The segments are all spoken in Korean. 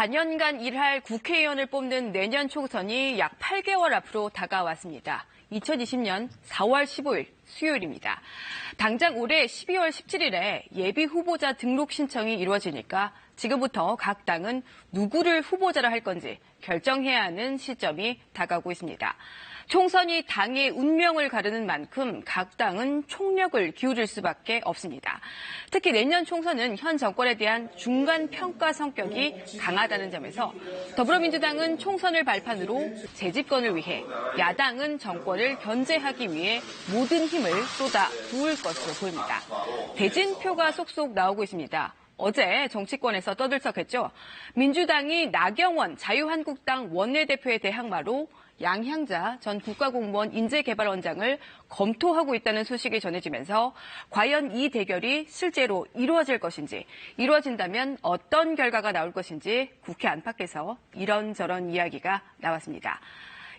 4년간 일할 국회의원을 뽑는 내년 총선이 약 8개월 앞으로 다가왔습니다. 2020년 4월 15일 수요일입니다. 당장 올해 12월 17일에 예비 후보자 등록 신청이 이루어지니까 지금부터 각 당은 누구를 후보자로 할 건지 결정해야 하는 시점이 다가오고 있습니다. 총선이 당의 운명을 가르는 만큼 각 당은 총력을 기울일 수밖에 없습니다. 특히 내년 총선은 현 정권에 대한 중간 평가 성격이 강하다는 점에서 더불어민주당은 총선을 발판으로 재집권을 위해, 야당은 정권을 견제하기 위해 모든 힘을 쏟아 부을 것으로 보입니다. 대진표가 쏙쏙 나오고 있습니다. 어제 정치권에서 떠들썩했죠. 민주당이 나경원 자유한국당 원내대표의 대항마로 양향자 전 국가공무원 인재개발원장을 검토하고 있다는 소식이 전해지면서 과연 이 대결이 실제로 이루어질 것인지, 이루어진다면 어떤 결과가 나올 것인지 국회 안팎에서 이런저런 이야기가 나왔습니다.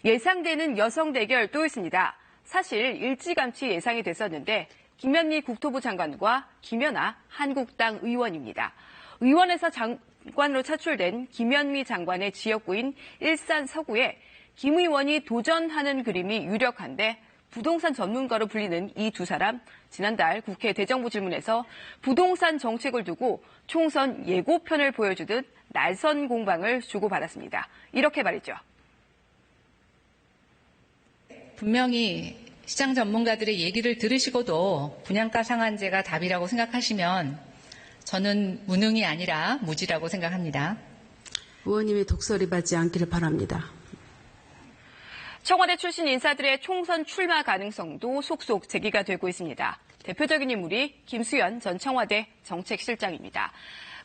예상되는 여성 대결 또 있습니다. 사실 일찌감치 예상이 됐었는데 김현미 국토부 장관과 김연아 한국당 의원입니다. 의원에서 장관으로 차출된 김현미 장관의 지역구인 일산 서구에 김 의원이 도전하는 그림이 유력한데, 부동산 전문가로 불리는 이 두 사람, 지난달 국회 대정부 질문에서 부동산 정책을 두고 총선 예고편을 보여주듯 날선 공방을 주고받았습니다. 이렇게 말했죠. 분명히 시장 전문가들의 얘기를 들으시고도 분양가 상한제가 답이라고 생각하시면 저는 무능이 아니라 무지라고 생각합니다. 의원님의 독설이 받지 않기를 바랍니다. 청와대 출신 인사들의 총선 출마 가능성도 속속 제기가 되고 있습니다. 대표적인 인물이 김수현 전 청와대 정책실장입니다.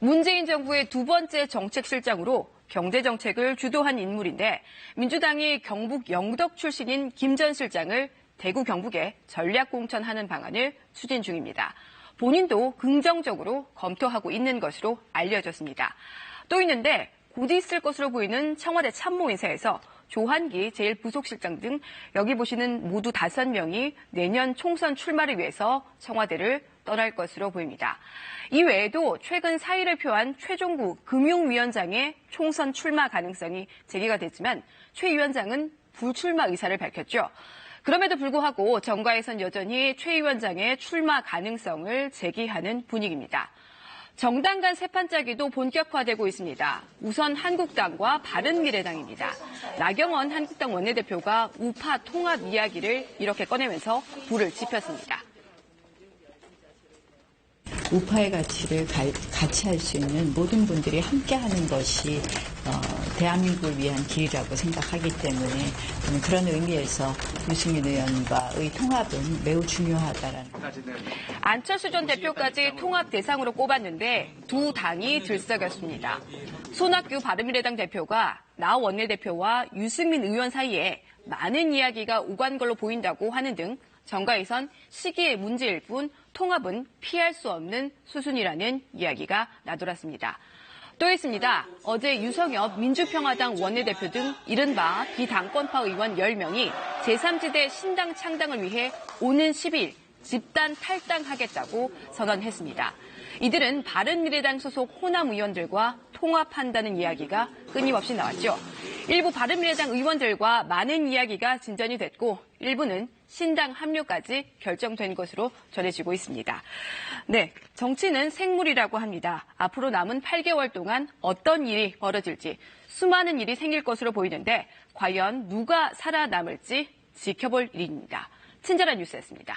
문재인 정부의 두 번째 정책실장으로 경제정책을 주도한 인물인데, 민주당이 경북 영덕 출신인 김 전 실장을 대구 경북에 전략공천하는 방안을 추진 중입니다. 본인도 긍정적으로 검토하고 있는 것으로 알려졌습니다. 또 있는데 곧 있을 것으로 보이는 청와대 참모인사에서 조한기 제1부속실장 등 여기 보시는 모두 5명이 내년 총선 출마를 위해서 청와대를 떠날 것으로 보입니다. 이 외에도 최근 사의를 표한 최종구 금융위원장의 총선 출마 가능성이 제기가 됐지만 최 위원장은 불출마 의사를 밝혔죠. 그럼에도 불구하고 정가에선 여전히 최 위원장의 출마 가능성을 제기하는 분위기입니다. 정당 간 세판짜기도 본격화되고 있습니다. 우선 한국당과 바른미래당입니다. 나경원 한국당 원내대표가 우파 통합 이야기를 이렇게 꺼내면서 불을 지폈습니다. 우파의 가치를 같이 할 수 있는 모든 분들이 함께하는 것이 대한민국을 위한 길이라고 생각하기 때문에 저는 그런 의미에서 유승민 의원과의 통합은 매우 중요하다라는. 안철수 전 대표까지 통합 대상으로 꼽았는데 두 당이 들썩였습니다. 손학규 바른미래당 대표가 나 원내대표와 유승민 의원 사이에 많은 이야기가 오간 걸로 보인다고 하는 등 정가에선 시기의 문제일 뿐 통합은 피할 수 없는 수순이라는 이야기가 나돌았습니다. 또 있습니다. 어제 유성엽 민주평화당 원내대표 등 이른바 비당권파 의원 10명이 제3지대 신당 창당을 위해 오는 10일 집단 탈당하겠다고 선언했습니다. 이들은 바른미래당 소속 호남 의원들과 통합한다는 이야기가 끊임없이 나왔죠. 일부 바른미래당 의원들과 많은 이야기가 진전이 됐고 일부는 신당 합류까지 결정된 것으로 전해지고 있습니다. 네, 정치는 생물이라고 합니다. 앞으로 남은 8개월 동안 어떤 일이 벌어질지 수많은 일이 생길 것으로 보이는데 과연 누가 살아남을지 지켜볼 일입니다. 친절한 뉴스였습니다.